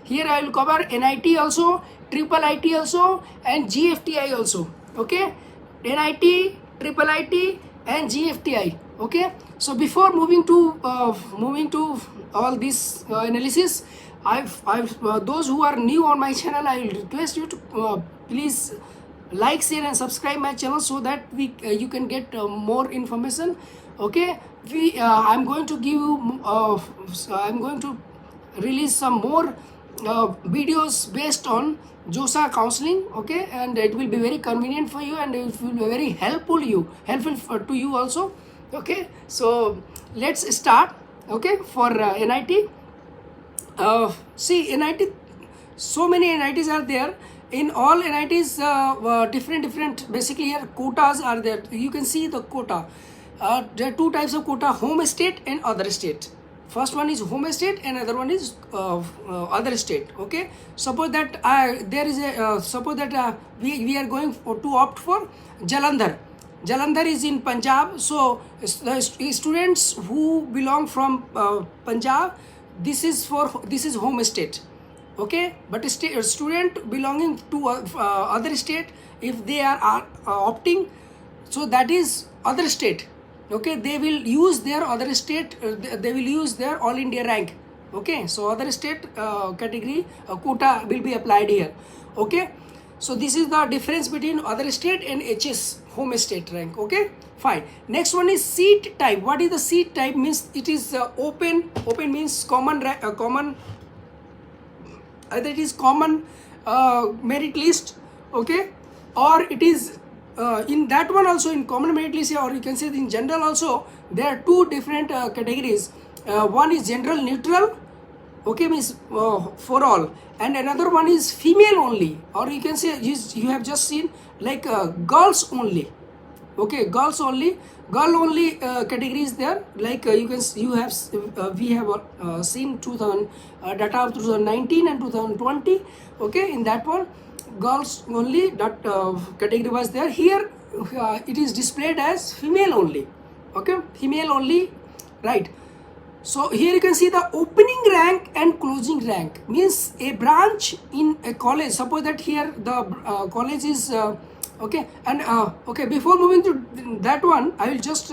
Here I will cover NIT also, triple IT also, and GFTI also. Okay, NIT, triple IT, and GFTI. Okay, so before moving to all this analysis, I've those who are new on my channel, I will request you to please like, share, and subscribe my channel so that we you can get more information. Okay, I'm going to give you I'm going to release some more videos based on JOSAA counseling. Okay, and it will be very convenient for you, and it will be very helpful to you also. Okay, so let's start. Okay, for NIT. See, NIT, so many NITs are there. In all NITs, different basically here quotas are there. You can see the quota. There are two types of quota: home state and other state. First one is home state and other one is other state. Okay, suppose that there is a suppose that we are going to opt for Jalandhar. Jalandhar is in Punjab, so the students who belong from Punjab, this is home state. Okay, but a student belonging to other state, if they are opting, so that is other state. Okay, they will use their other state, they will use their all India rank. Okay, so other state category quota will be applied here. Okay, so this is the difference between other state and HS, home state rank. Okay, fine. Next one is seat type. What is the seat type? Means it is open means common either it is common merit list. Okay, or it is in that one also in common merit list, or you can say in general also. There are two different categories. One is general neutral, okay, means for all, and another one is female only, or you can say you have just seen like girls only. Okay, girls only, girl only category is there. Like we have seen 2000 data of 2019 and 2020. Okay, in that one girls only that category was there. Here it is displayed as female only. Okay, female only, right? So here you can see the opening rank and closing rank. Means a branch in a college. Suppose that here the college is okay, and okay, before moving to that one, I will just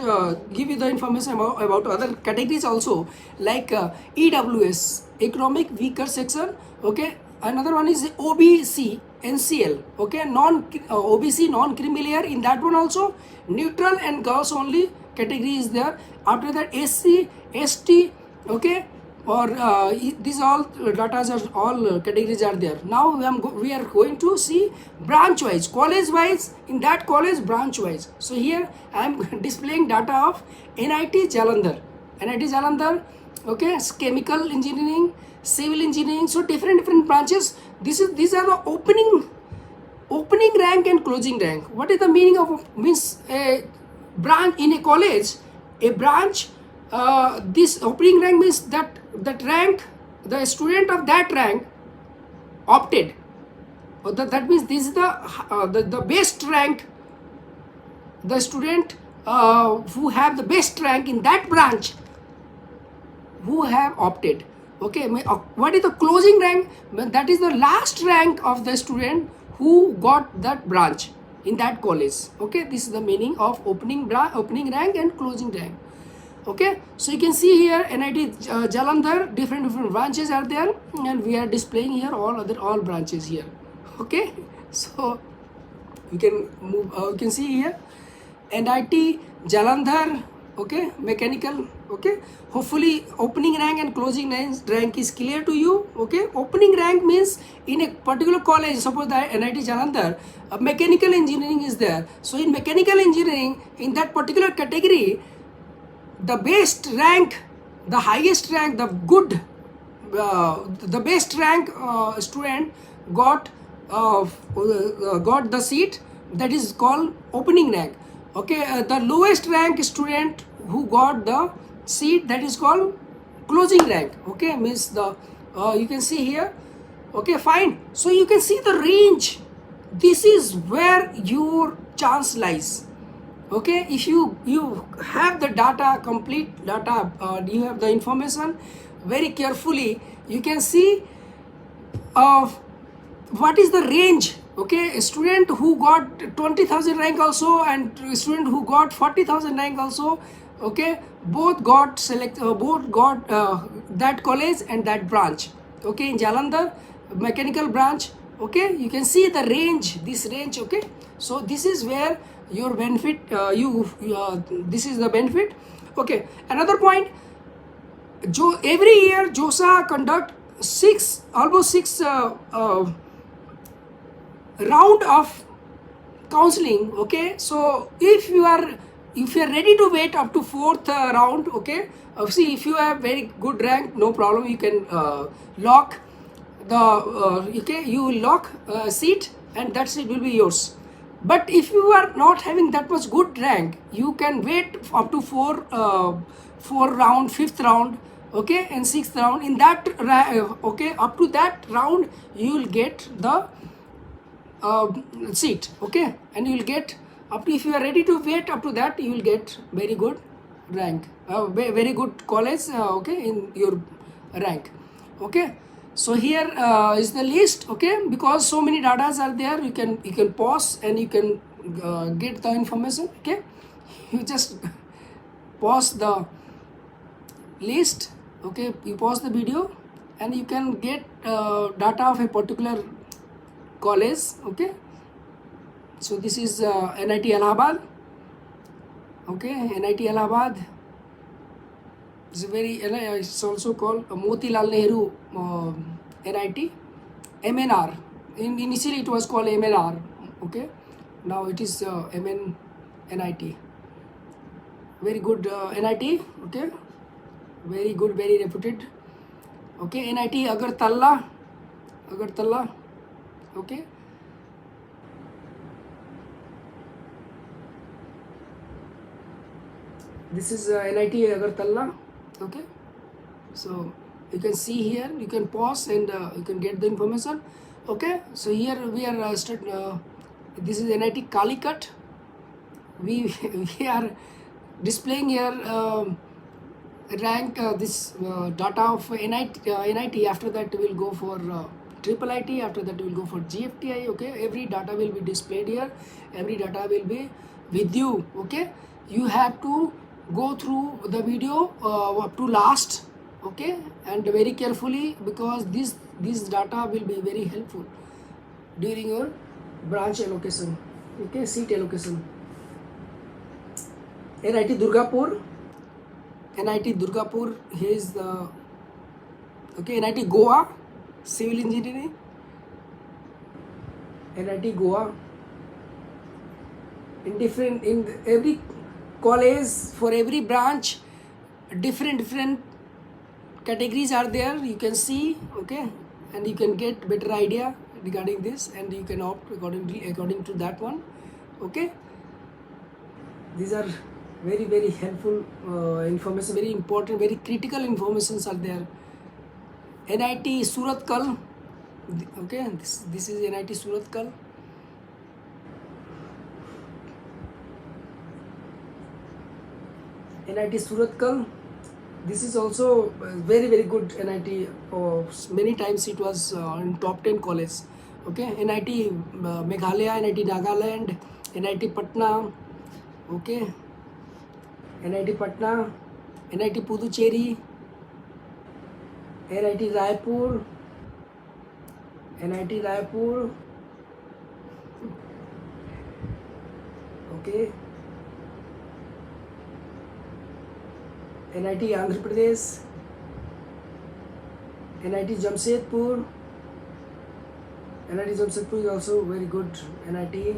give you the information about other categories also, like EWS, economic weaker section. Okay, another one is OBC, NCL. Okay, OBC, non-creamy layer. In that one also neutral and girls only category is there. After that SC, ST. Okay, or these all data are all categories are there. Now we are going to see branch wise, college wise. In that college, branch wise. So here I am displaying data of NIT Jalandhar. NIT Jalandhar. Okay, chemical engineering, civil engineering. So different branches. These are the opening rank and closing rank. What is the meaning of means a branch in a college? A branch. This opening rank means that rank, the student of that rank opted. That means this is the best rank. The student who have the best rank in that branch who have opted. Okay, what is the closing rank? That is the last rank of the student who got that branch in that college. Okay, this is the meaning of opening rank and closing rank. Okay, so you can see here NIT Jalandhar, different branches are there, and we are displaying here all branches here. Okay, so you can move. You can see here NIT Jalandhar. Okay, mechanical. Okay, hopefully opening rank and closing rank is clear to you. Okay, opening rank means in a particular college, suppose that NIT Jalandhar, mechanical engineering is there. So in mechanical engineering, in that particular category, the best rank, the highest rank, the best rank student got the seat, that is called opening rank. Okay, the lowest rank student who got the seat, that is called closing rank. Okay, means the you can see here. Okay, fine. So you can see the range. This is where your chance lies. Okay, if you have the data, complete data, you have the information very carefully, you can see what is the range? Okay, a student who got 20,000 rank also and a student who got 40,000 rank also, okay, both got that college and that branch. Okay, in Jalandhar mechanical branch. Okay, you can see the range, this range. Okay, so this is where your benefit, this is the benefit. Okay, another point, every year JoSAA conduct almost six round of counseling. Okay, so if you are ready to wait up to fourth round, okay, see, if you have very good rank, no problem, you can lock the okay, you will lock seat and that seat will be yours. But if you are not having that much good rank, you can wait up to four round, fifth round, okay, and sixth round. In that okay, up to that round you will get the seat. Okay, and you will get up to, if you are ready to wait up to that, you will get very good rank, very good college, okay, in your rank. Okay, so here is the list. Okay, because so many datas are there, you can pause and you can get the information. Okay, you just pause the list. Okay, you pause the video and you can get data of a particular college. Okay, so this is NIT Allahabad. Okay, NIT Allahabad is it's also called Motilal Nehru NIT, MNR. Initially it was called MNR. Okay, now it is NIT. Very good NIT. Okay, very good, very reputed. Okay, NIT Agartala. Okay, this is NIT Agartala. Okay, so you can see here, you can pause and you can get the information. Okay, so here we are this is NIT Calicut. We are displaying here rank, this data of NIT. After that we will go for triple IT. After that we will go for GFTI. Okay, every data will be displayed here, every data will be with you. Okay, you have to go through the video up to last. Okay, and very carefully, because this data will be very helpful during your branch allocation. Okay, seat allocation. NIT Durgapur. Here is the, okay, NIT Goa, civil engineering. NIT Goa. In every college, for every branch, different categories are there, you can see. Okay, and you can get better idea regarding this and you can opt according to that one. Okay, these are very helpful information, very important, very critical informations are there. NIT Surathkal. Okay, this is NIT Surathkal. NIT Surathkal. This is also very good NIT. Many times it was in top 10 college. Okay, NIT Meghalaya, NIT Nagaland, NIT Patna. Okay, NIT Patna, NIT Puducherry, NIT Raipur, NIT Raipur. Okay, NIT Andhra Pradesh, NIT Jamshedpur. NIT Jamshedpur is also very good NIT.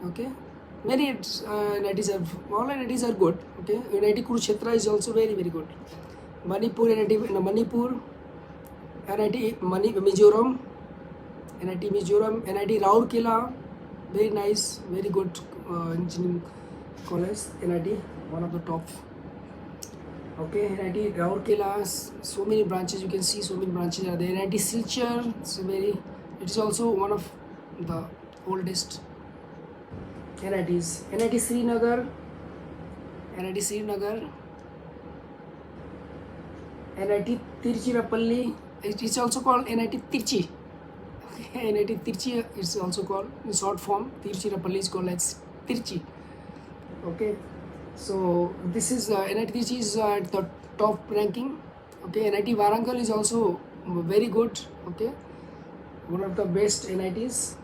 Okay, many NITs are, all NITs are good. Okay, NIT Kurukshetra is also very good. Manipur, NIT Manipur, NIT Mizoram, NIT Mizoram, NIT Rourkela, very nice, very good engineering college. NIT, one of the top. Okay, NIT Rourkela, so many branches, you can see so many branches are there. NIT Silchar, it is also one of the oldest NITs. NIT Srinagar, NIT Tiruchirappalli, it is also called NIT Tirchi. Okay, NIT Tirchi is also called in short form. Tiruchirappalli is called as Tirchi. Okay, so this is NIT Tirchi is at the top ranking. Okay, NIT Warangal is also very good. Okay, one of the best NITs.